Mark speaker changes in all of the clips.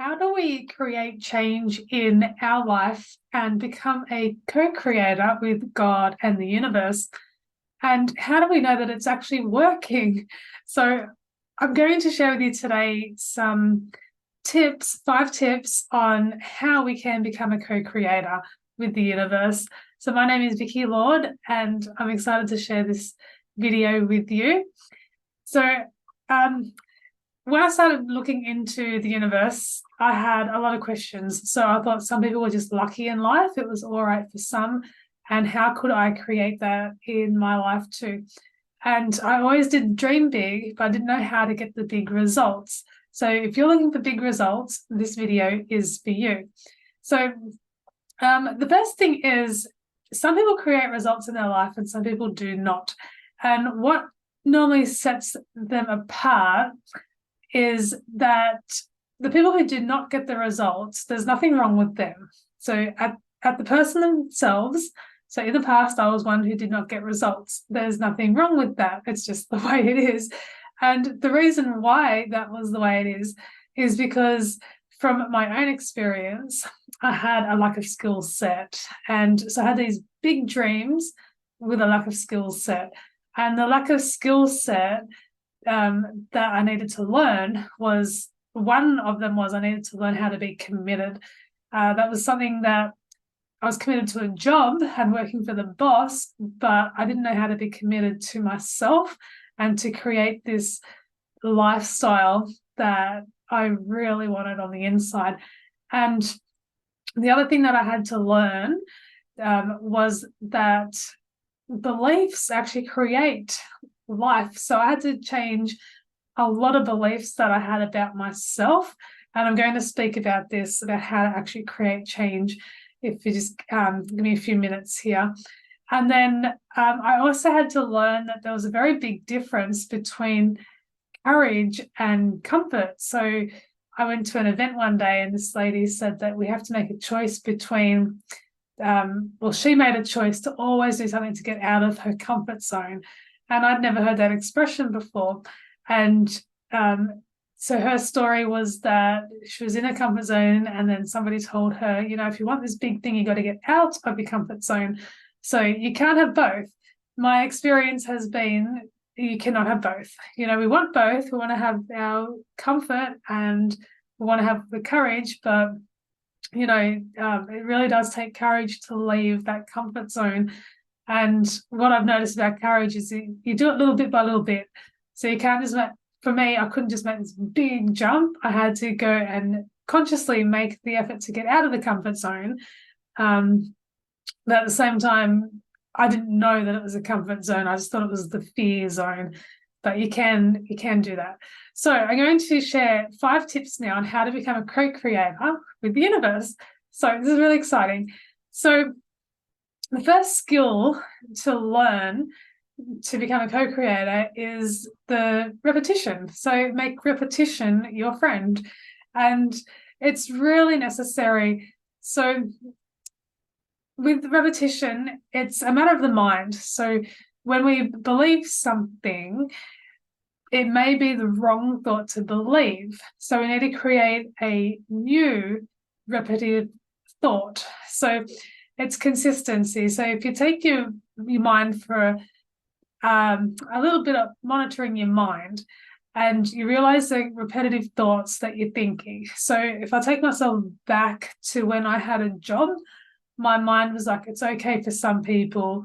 Speaker 1: how do we create change in our life and become a co-creator with God and the universe? And how do we know that it's actually working? So I'm going to share with you today some tips, 5 tips on how we can become a co-creator with the universe. So my name is Vicky Lord, and I'm excited to share this video with you. So when I started looking into the universe, I had a lot of questions. So I thought some people were just lucky in life. It was all right for some. And how could I create that in my life too? And I always did dream big, but I didn't know how to get the big results. So if you're looking for big results, this video is for you. So the first thing is some people create results in their life and some people do not. And what normally sets them apart is that the people who do not get the results, there's nothing wrong with them. So at the person themselves, so in the past, I was one who did not get results. There's nothing wrong with that. It's just the way it is. And the reason why that was the way it is because from my own experience, I had a lack of skill set. And so I had these big dreams with a lack of skill set. And the lack of skill set that I needed to learn was, one of them was I needed to learn how to be committed. That was something that I was committed to a job and working for the boss, but I didn't know how to be committed to myself and to create this lifestyle that I really wanted on the inside. And the other thing that I had to learn was that beliefs actually create life. So I had to change a lot of beliefs that I had about myself. And I'm going to speak about this, about how to actually create change, if you just give me a few minutes here. And then I also had to learn that there was a very big difference between courage and comfort. So I went to an event one day and this lady said that we have to make a choice between she made a choice to always do something to get out of her comfort zone. And I'd never heard that expression before. And so her story was that she was in a comfort zone and then somebody told her, if you want this big thing, you got to get out of your comfort zone. So you can't have both. My experience has been you cannot have both. We want both. We want to have our comfort and we want to have the courage, but it really does take courage to leave that comfort zone. And what I've noticed about courage is you do it little bit by little bit. So you can't just for me, I couldn't just make this big jump. I had to go and consciously make the effort to get out of the comfort zone. But at the same time, I didn't know that it was a comfort zone. I just thought it was the fear zone. But you can do that. So I'm going to share 5 tips now on how to become a co-creator with the universe. So this is really exciting. So the first skill to learn to become a co-creator is the repetition. So make repetition your friend. And it's really necessary. So with repetition, it's a matter of the mind. So when we believe something, it may be the wrong thought to believe. So we need to create a new repetitive thought. So it's consistency. So if you take your mind for a little bit of monitoring your mind and you realize the repetitive thoughts that you're thinking. So if I take myself back to when I had a job, my mind was like, it's okay for some people.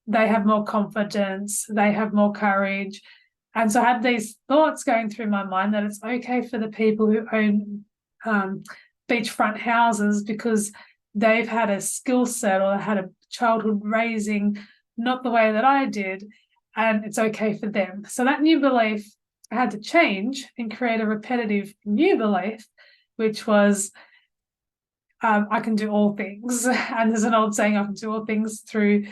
Speaker 1: They have more confidence. They have more courage. And so I had these thoughts going through my mind that it's okay for the people who own beachfront houses because they've had a skill set or had a childhood raising not the way that I did, and it's okay for them. So that new belief I had to change and create a repetitive new belief, which was I can do all things. And there's an old saying, I can do all things through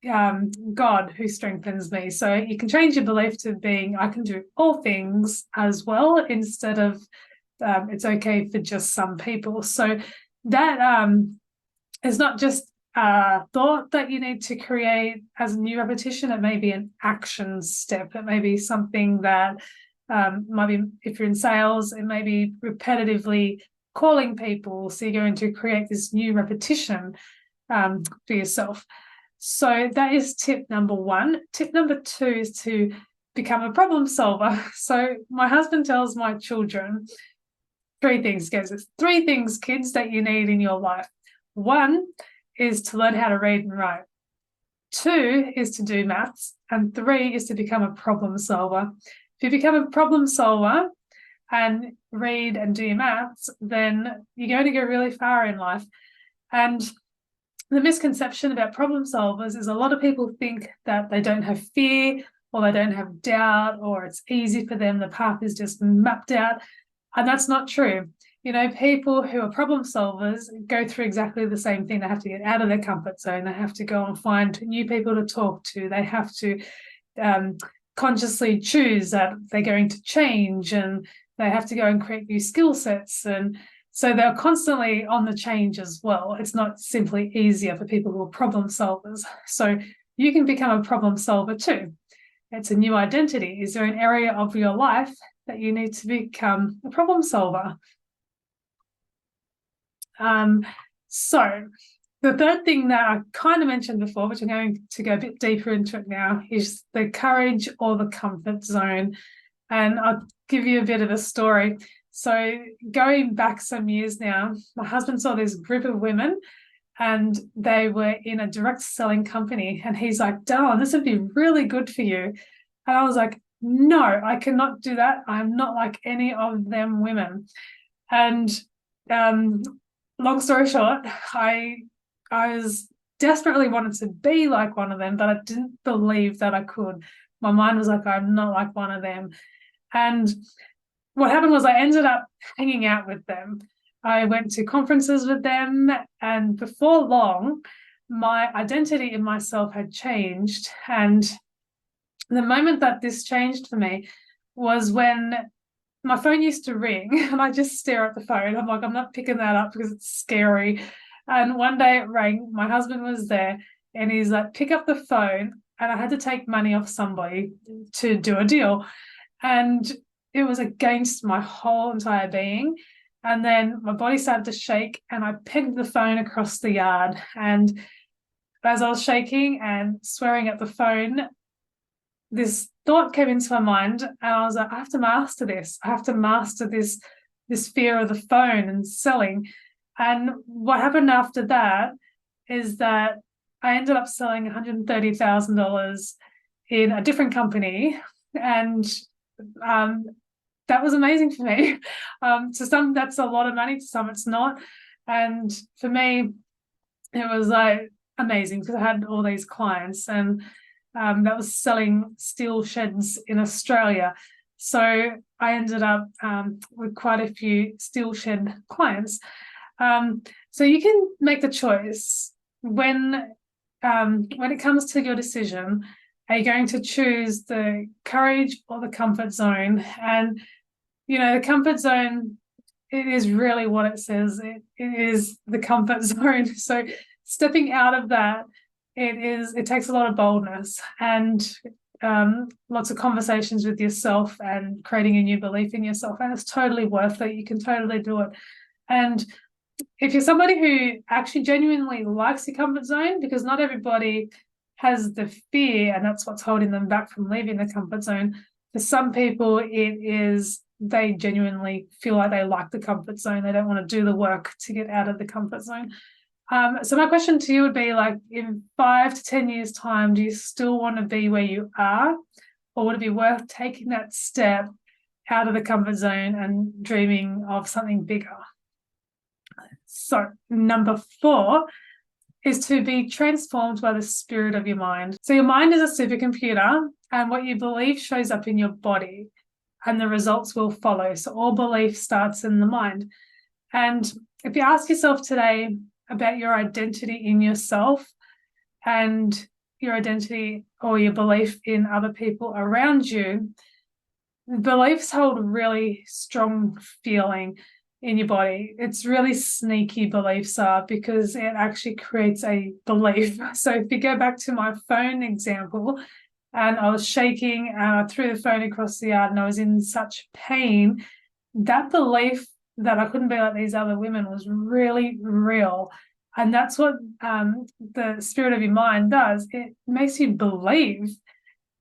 Speaker 1: God who strengthens me. So you can change your belief to being I can do all things as well, instead of it's okay for just some people. So that is not just a thought that you need to create as a new repetition. It may be an action step. It may be something that might be, if you're in sales, it may be repetitively calling people. So you're going to create this new repetition for yourself. So that is tip number one. Tip number two is to become a problem solver. So my husband tells my children three things, guys. It's three things, kids, that you need in your life. One is to learn how to read and write. Two is to do maths. And three is to become a problem solver. If you become a problem solver and read and do your maths, then you're going to go really far in life. And the misconception about problem solvers is a lot of people think that they don't have fear or they don't have doubt or it's easy for them. The path is just mapped out. And that's not true. You know, people who are problem solvers go through exactly the same thing. They have to get out of their comfort zone. They have to go and find new people to talk to. They have to consciously choose that they're going to change, and they have to go and create new skill sets. And so they're constantly on the change as well. It's not simply easier for people who are problem solvers. So you can become a problem solver too. It's a new identity. Is there an area of your life that you need to become a problem solver? So the third thing that I kind of mentioned before, which I'm going to go a bit deeper into it now, is the courage or the comfort zone. And I'll give you a bit of a story. So going back some years now, my husband saw this group of women and they were in a direct selling company. And he's like, "Darling, this would be really good for you." And I was like, "No, I cannot do that. I'm not like any of them women." And long story short, I was desperately wanted to be like one of them, but I didn't believe that I could. My mind was like, I'm not like one of them. And what happened was I ended up hanging out with them. I went to conferences with them, and before long, my identity in myself had changed. And the moment that this changed for me was when my phone used to ring and I just stare at the phone. I'm like, I'm not picking that up because it's scary. And one day it rang, my husband was there, and he's like, "Pick up the phone." And I had to take money off somebody to do a deal. And it was against my whole entire being. And then my body started to shake and I pegged the phone across the yard. And as I was shaking and swearing at the phone, this thought came into my mind, and I was like, I have to master this. I have to master this fear of the phone and selling. And what happened after that is that I ended up selling $130,000 in a different company. And that was amazing for me. To some, that's a lot of money. To some, it's not. And for me, it was like amazing because I had all these clients, and that was selling steel sheds in Australia. So I ended up with quite a few steel shed clients. So you can make the choice when it comes to your decision. Are you going to choose the courage or the comfort zone? And, you know, the comfort zone, it is really what it says. It is the comfort zone. So stepping out of that, it takes a lot of boldness and lots of conversations with yourself and creating a new belief in yourself. And it's totally worth it. You can totally do it. And if you're somebody who actually genuinely likes your comfort zone, because not everybody has the fear and that's what's holding them back from leaving the comfort zone. For some people, it is they genuinely feel like they like the comfort zone. They don't want to do the work to get out of the comfort zone. So my question to you would be, like, in 5 to 10 years' time, do you still want to be where you are, or would it be worth taking that step out of the comfort zone and dreaming of something bigger? So number 4 is to be transformed by the spirit of your mind. So your mind is a supercomputer, and what you believe shows up in your body, and the results will follow. So all belief starts in the mind. And if you ask yourself today about your identity in yourself and your identity or your belief in other people around you, beliefs hold a really strong feeling in your body. It's really sneaky, beliefs are, because it actually creates a belief. So if you go back to my phone example, and I was shaking and I threw the phone across the yard and I was in such pain, that belief that I couldn't be like these other women was really real. And that's what the spirit of your mind does. It makes you believe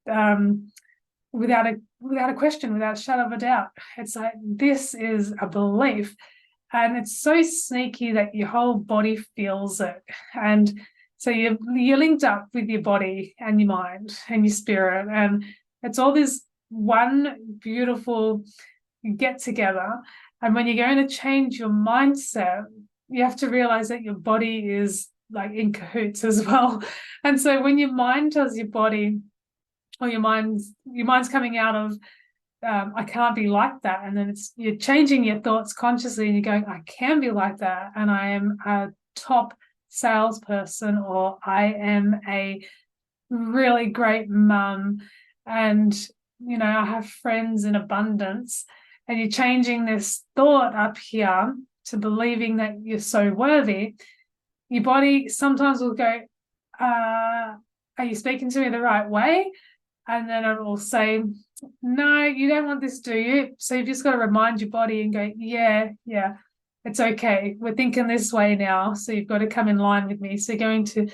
Speaker 1: um, without a question, without a shadow of a doubt. It's like, this is a belief. And it's so sneaky that your whole body feels it. And so you're linked up with your body and your mind and your spirit. And it's all this one beautiful get together. And when you're going to change your mindset, you have to realize that your body is like in cahoots as well. And so when your mind tells your body, or your mind's coming out of I can't be like that, and then you're changing your thoughts consciously, and you're going, I can be like that, and I am a top salesperson, or I am a really great mum, and I have friends in abundance. And you're changing this thought up here to believing that you're so worthy. Your body sometimes will go, are you speaking to me the right way? And then it will say, no, you don't want this, do you? So you've just got to remind your body and go, yeah, it's okay. We're thinking this way now. So you've got to come in line with me. So you're going to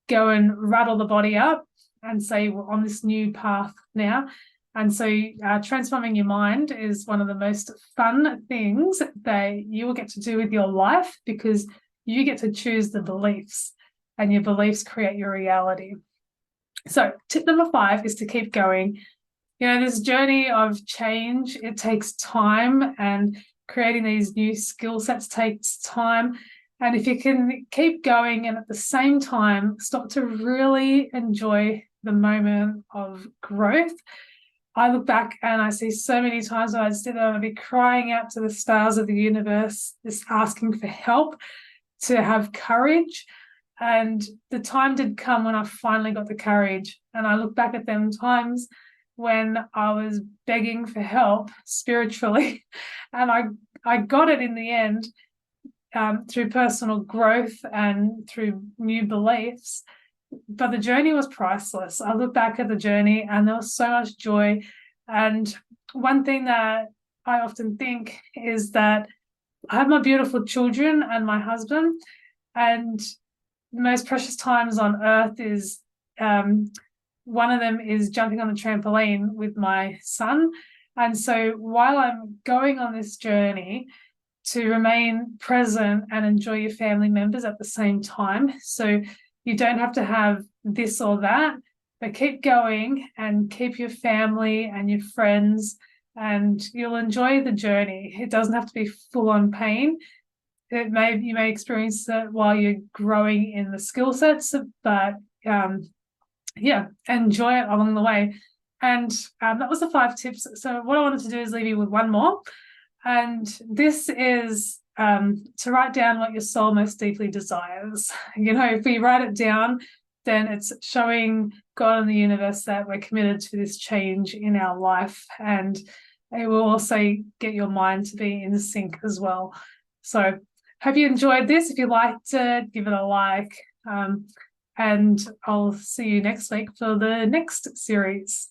Speaker 1: go and rattle the body up and say, we're on this new path now. And so transforming your mind is one of the most fun things that you will get to do with your life, because you get to choose the beliefs, and your beliefs create your reality. So tip number 5 is to keep going. This journey of change, it takes time, and creating these new skill sets takes time. And if you can keep going and at the same time stop to really enjoy the moment of growth, I look back and I see so many times when I'd sit there and I'd be crying out to the stars of the universe, just asking for help, to have courage. And the time did come when I finally got the courage. And I look back at them times when I was begging for help spiritually, and I got it in the end, through personal growth and through new beliefs. But the journey was priceless. I look back at the journey and there was so much joy. And one thing that I often think is that I have my beautiful children and my husband, and the most precious times on earth is one of them is jumping on the trampoline with my son. And so while I'm going on this journey, to remain present and enjoy your family members at the same time. So you don't have to have this or that, but keep going and keep your family and your friends, and you'll enjoy the journey. It doesn't have to be full on pain. You may experience it while you're growing in the skill sets, but enjoy it along the way. And that was the 5 tips. So what I wanted to do is leave you with one more. And this is to write down what your soul most deeply desires. If we write it down, then it's showing God and the universe that we're committed to this change in our life. And it will also get your mind to be in sync as well. So hope you enjoyed this. If you liked it, give it a like. And I'll see you next week for the next series.